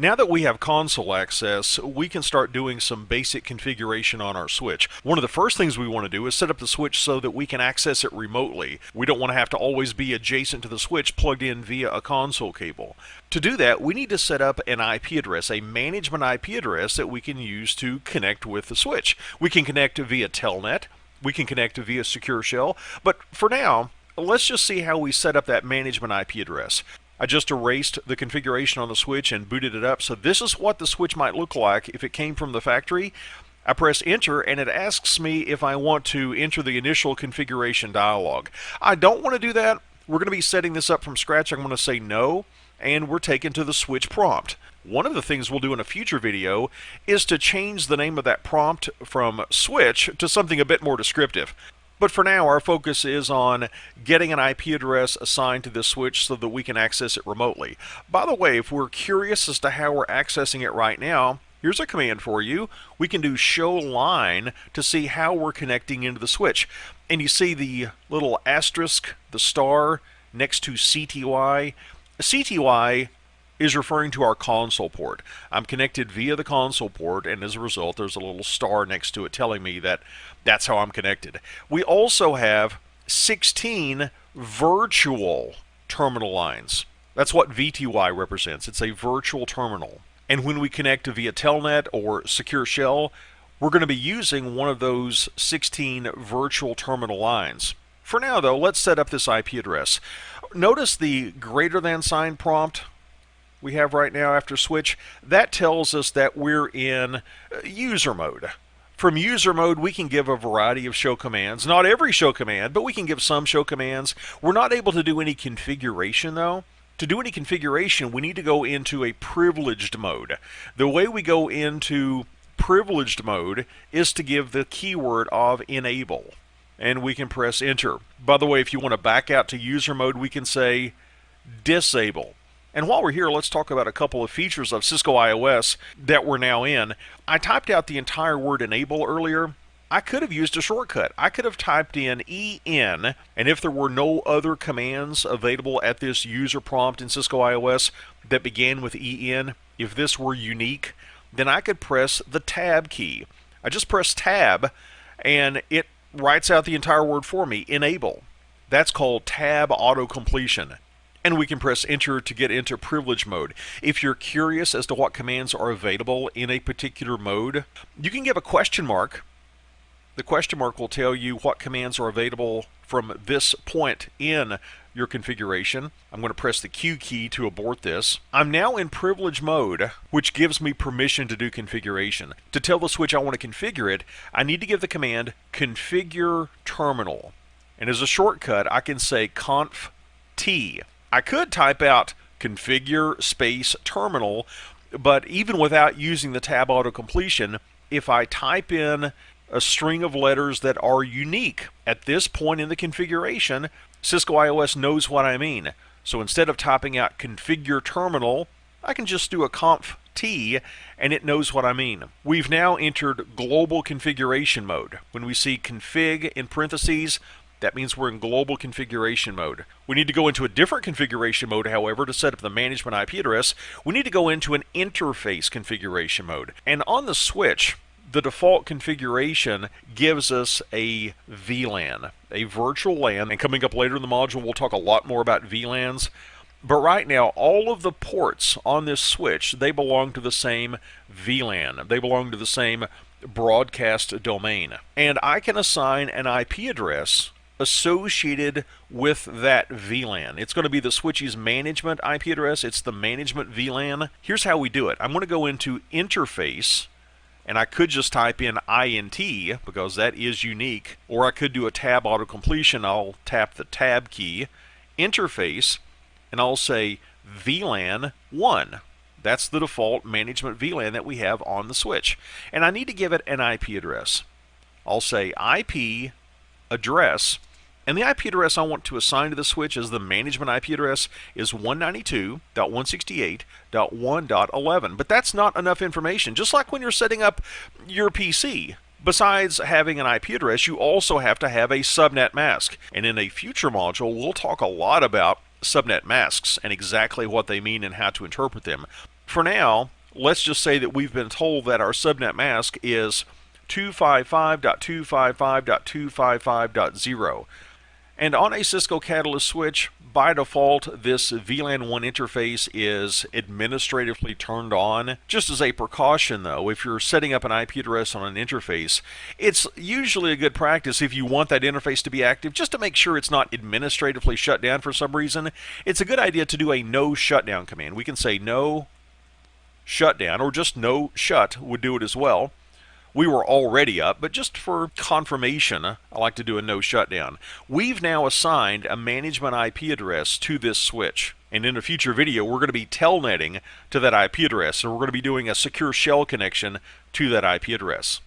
Now that we have console access, we can start doing some basic configuration on our switch. One of the first things we want to do is set up the switch so that we can access it remotely. We don't want to have to always be adjacent to the switch plugged in via a console cable. To do that, we need to set up an IP address, a management IP address that we can use to connect with the switch. We can connect via Telnet, we can connect via Secure Shell, but for now, let's just see how we set up that management IP address. I just erased the configuration on the switch and booted it up, so this is what the switch might look like if it came from the factory. I press enter and it asks me if I want to enter the initial configuration dialog. I don't want to do that. We're going to be setting this up from scratch. I'm going to say no, and we're taken to the switch prompt. One of the things we'll do in a future video is to change the name of that prompt from switch to something a bit more descriptive. But for now, our focus is on getting an IP address assigned to this switch so that we can access it remotely. By the way, if we're curious as to how we're accessing it right now, here's a command for you. We can do show line to see how we're connecting into the switch. And you see the little asterisk, the star, next to CTY. CTY is referring to our console port. I'm connected via the console port, and as a result, there's a little star next to it telling me that that's how I'm connected. We also have 16 virtual terminal lines. That's what VTY represents. It's a virtual terminal. And when we connect via Telnet or Secure Shell, we're going to be using one of those 16 virtual terminal lines. For now, though, let's set up this IP address. Notice the greater than sign prompt we have right now after switch. That tells us that we're in user mode. From user mode, we can give a variety of show commands. Not every show command, but we can give some show commands. We're not able to do any configuration, though. To do any configuration, we need to go into a privileged mode. The way we go into privileged mode is to give the keyword of enable, and we can press enter. By the way, if you want to back out to user mode, we can say disable. And while we're here, let's talk about a couple of features of Cisco iOS that we're now in. I typed out the entire word enable earlier. I could have used a shortcut. I could have typed in EN, and if there were no other commands available at this user prompt in Cisco iOS that began with EN, if this were unique, then I could press the tab key. I just press tab, and it writes out the entire word for me, enable. That's called tab auto-completion. And we can press enter to get into privilege mode. If you're curious as to what commands are available in a particular mode, you can give a question mark. The question mark will tell you what commands are available from this point in your configuration. I'm going to press the Q key to abort this. I'm now in privilege mode, which gives me permission to do configuration. To tell the switch I want to configure it, I need to give the command configure terminal. And as a shortcut, I can say conf T. I could type out configure space terminal, but even without using the tab auto-completion, if I type in a string of letters that are unique at this point in the configuration, Cisco iOS knows what I mean. So instead of typing out configure terminal, I can just do a conf T and it knows what I mean. We've now entered global configuration mode. When we see config in parentheses, that means we're in global configuration mode. We need to go into a different configuration mode, however, to set up the management IP address. We need to go into an interface configuration mode. And on the switch, the default configuration gives us a VLAN, a virtual LAN. And coming up later in the module, we'll talk a lot more about VLANs. But right now, all of the ports on this switch, they belong to the same VLAN. They belong to the same broadcast domain. And I can assign an IP address associated with that VLAN. It's going to be the switch's management IP address. It's the management VLAN. Here's how we do it. I'm going to go into interface, and I could just type in INT because that is unique, or I could do a tab auto-completion. I'll tap the tab key, interface, and I'll say VLAN 1. That's the default management VLAN that we have on the switch. And I need to give it an IP address. I'll say IP address, and the IP address I want to assign to the switch as the management IP address is 192.168.1.11. But that's not enough information. Just like when you're setting up your PC, besides having an IP address, you also have to have a subnet mask. And in a future module, we'll talk a lot about subnet masks and exactly what they mean and how to interpret them. For now, let's just say that we've been told that our subnet mask is 255.255.255.0. And on a Cisco Catalyst switch, by default, this VLAN 1 interface is administratively turned on. Just as a precaution, though, if you're setting up an IP address on an interface, it's usually a good practice if you want that interface to be active, just to make sure it's not administratively shut down for some reason. It's a good idea to do a no shutdown command. We can say no shutdown, or just no shut would do it as well. We were already up, but just for confirmation, I like to do a no shutdown. We've now assigned a management IP address to this switch. And in a future video, we're going to be telnetting to that IP address, and we're going to be doing a secure shell connection to that IP address.